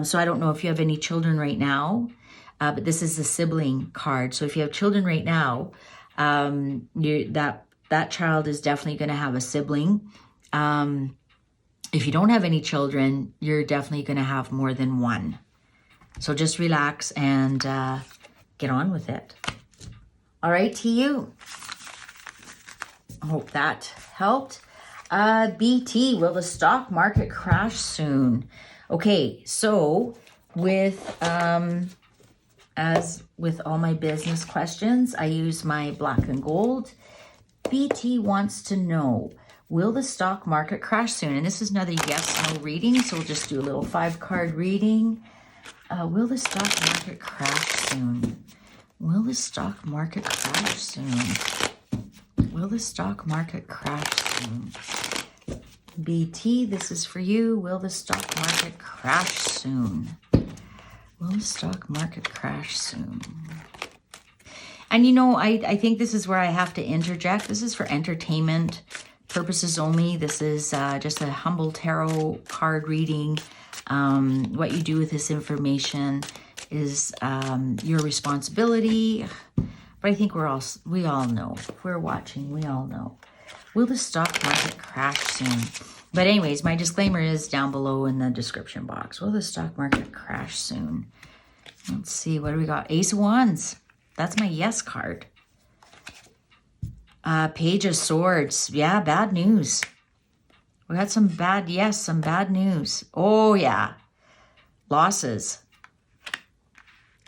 So I don't know if you have any children right now, but this is the sibling card. So if you have children right now, that child is definitely going to have a sibling. If you don't have any children, you're definitely going to have more than one. So just relax and get on with it. All right, to you. I hope that helped. BT, will the stock market crash soon? Okay, so with as with all my business questions, I use my black and gold. BT wants to know, will the stock market crash soon? And this is another yes/no reading, so we'll just do a little 5-card reading. Will the stock market crash soon? Will the stock market crash soon? Will the stock market crash soon? BT, this is for you. Will the stock market crash soon? Will the stock market crash soon? And you know, I think this is where I have to interject. This is for entertainment purposes only. This is just a humble tarot card reading. What you do with this information is your responsibility. But I think we all know. If we're watching, we all know. Will the stock market crash soon? But anyways, my disclaimer is down below in the description box. Will the stock market crash soon? Let's see, what do we got? Ace of Wands. That's my yes card. Page of Swords. Yeah, bad news. We got some bad news. Oh, yeah. Losses.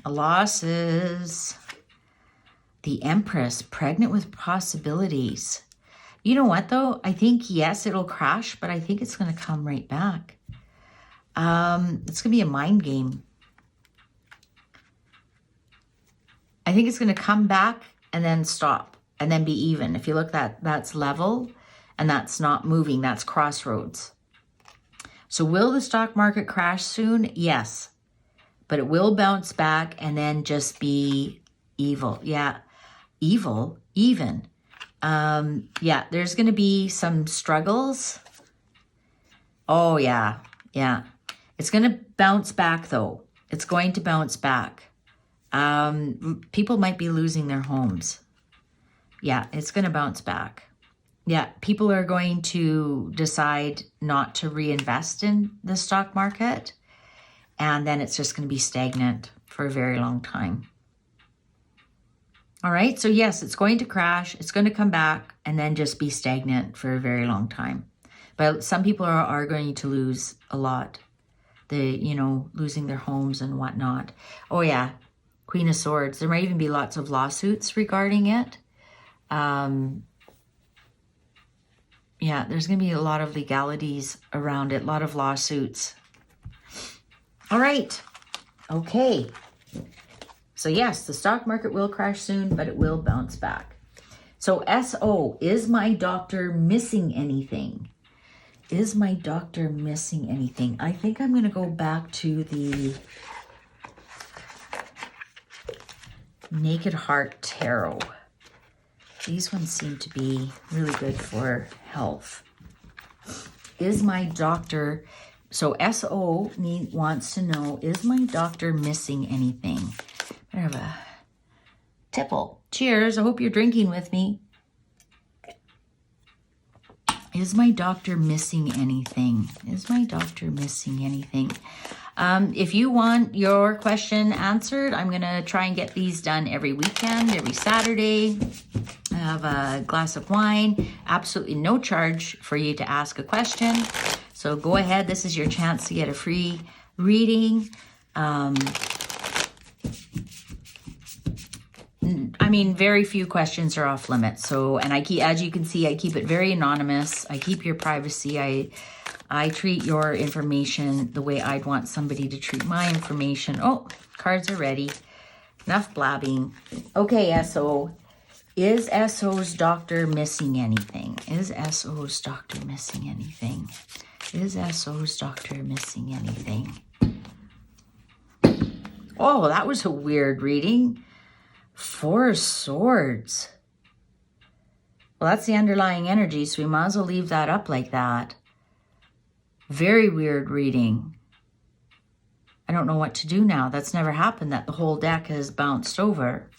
Losses. The Empress, pregnant with possibilities. You know what, though? I think, yes, it'll crash, but I think it's going to come right back. It's going to be a mind game. I think it's going to come back and then stop and then be even. If you look, that's level and that's not moving. That's crossroads. So will the stock market crash soon? Yes. But it will bounce back and then just be evil. Yeah. Evil, even. Yeah, there's going to be some struggles. Oh, yeah. Yeah. It's going to bounce back, though. It's going to bounce back. People might be losing their homes. Yeah, it's going to bounce back. Yeah, people are going to decide not to reinvest in the stock market. And then it's just going to be stagnant for a very long time. All right, so yes, it's going to crash. It's going to come back and then just be stagnant for a very long time. But some people are going to lose a lot. Losing their homes and whatnot. Oh, yeah. Queen of Swords. There might even be lots of lawsuits regarding it. Yeah, there's going to be a lot of legalities around it. A lot of lawsuits. All right. Okay. So yes, the stock market will crash soon, but it will bounce back. So SO, is my doctor missing anything? Is my doctor missing anything? I think I'm going to go back to the Naked Heart Tarot. These ones seem to be really good for health. Is my doctor... So SO wants to know, is my doctor missing anything? I have a tipple. Cheers. I hope you're drinking with me. Is my doctor missing anything? Is my doctor missing anything? If you want your question answered, I'm going to try and get these done every weekend, every Saturday. I have a glass of wine. Absolutely no charge for you to ask a question. So go ahead. This is your chance to get a free reading. I mean, very few questions are off limits. So, and as you can see, I keep it very anonymous. I keep your privacy. I treat your information the way I'd want somebody to treat my information. Oh, cards are ready. Enough blabbing. Okay, SO. Is SO's doctor missing anything? Is SO's doctor missing anything? Is SO's doctor missing anything? Oh, that was a weird reading. 4 of Swords. Well, that's the underlying energy, so we might as well leave that up like that. Very weird reading. I don't know what to do now. That's never happened, that the whole deck has bounced over.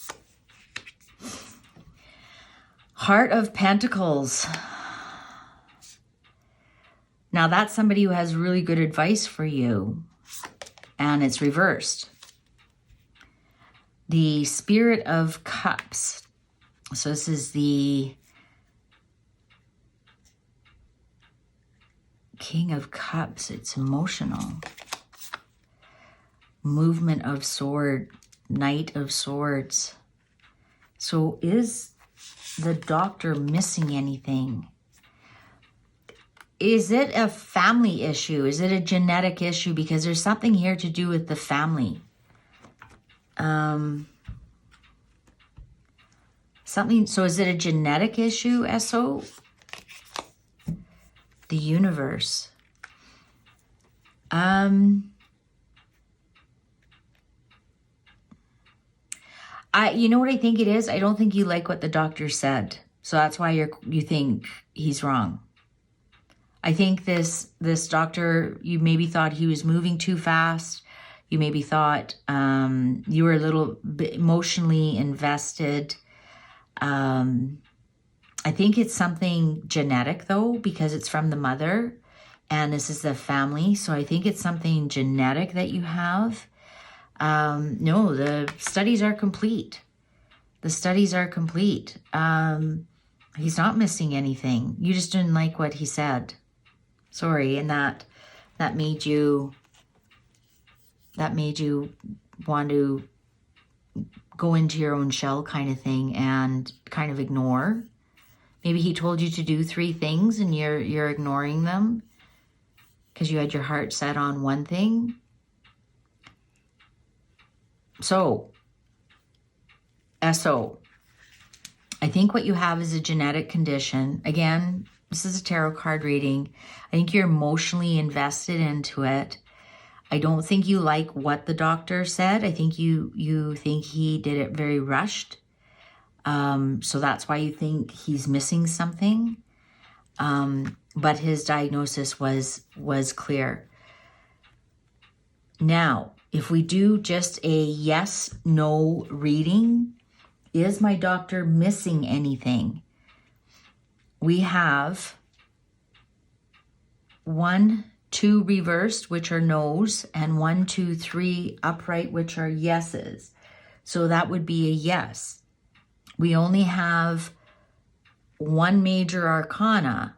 Heart of Pentacles. Now that's somebody who has really good advice for you, and it's reversed. The Spirit of Cups. So this is the King of Cups. It's emotional. Movement of Sword, Knight of Swords. So is the Doctor missing anything? Is it a family issue? Is it a genetic issue? Because there's something here to do with the family. So is it a genetic issue, SO? The Universe. You know what I think it is? I don't think you like what the doctor said. So that's why you think he's wrong. I think this doctor, you maybe thought he was moving too fast. You maybe thought you were a little bit emotionally invested. I think it's something genetic, though, because it's from the mother. And this is the family. So I think it's something genetic that you have. No, the studies are complete. The studies are complete. He's not missing anything. You just didn't like what he said. Sorry, and that made you want to go into your own shell kind of thing and kind of ignore. Maybe he told you to do 3 things and you're ignoring them because you had your heart set on one thing. So, SO, I think what you have is a genetic condition. Again, this is a tarot card reading. I think you're emotionally invested into it. I don't think you like what the doctor said. I think you think he did it very rushed. So that's why you think he's missing something. But his diagnosis was clear. Now, if we do just a yes/no reading, is my doctor missing anything? We have 1, 2 reversed, which are no's, and 1, 2, 3 upright, which are yeses. So that would be a yes. We only have 1 major arcana,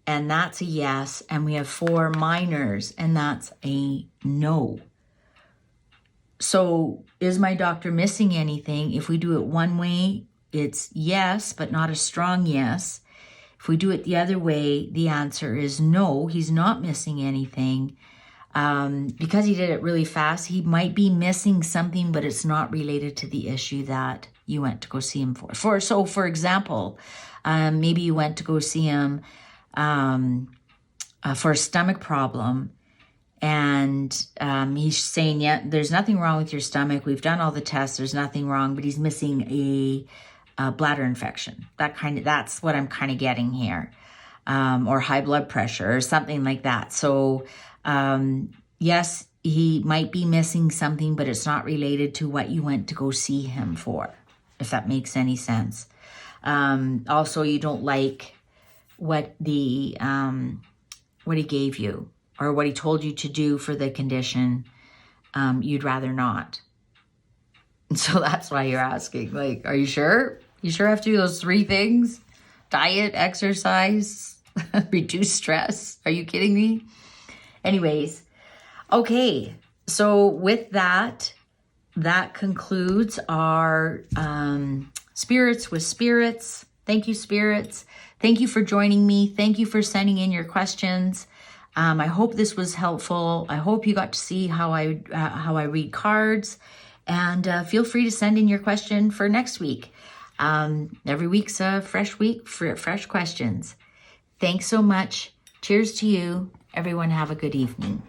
and that's a yes, and we have 4 minors, and that's a no. So is my doctor missing anything? If we do it one way, it's yes, but not a strong yes. If we do it the other way, the answer is no, he's not missing anything. Because he did it really fast, he might be missing something, but it's not related to the issue that you went to go see him for. So for example, maybe you went to go see him for a stomach problem, and he's saying, yeah, there's nothing wrong with your stomach. We've done all the tests. There's nothing wrong, but he's missing a bladder infection. That's what I'm kind of getting here, or high blood pressure or something like that. So yes, he might be missing something, but it's not related to what you went to go see him for, if that makes any sense. Also, you don't like what he gave you or what he told you to do for the condition. You'd rather not. And so that's why you're asking, like, are you sure? You sure have to do those 3 things? Diet, exercise, reduce stress. Are you kidding me? Anyways, okay. So with that concludes our Spirits with Spirits. Thank you, Spirits. Thank you for joining me. Thank you for sending in your questions. I hope this was helpful. I hope you got to see how I read cards. And feel free to send in your question for next week. Every week's a fresh week for fresh questions. Thanks so much. Cheers to you. Everyone have a good evening.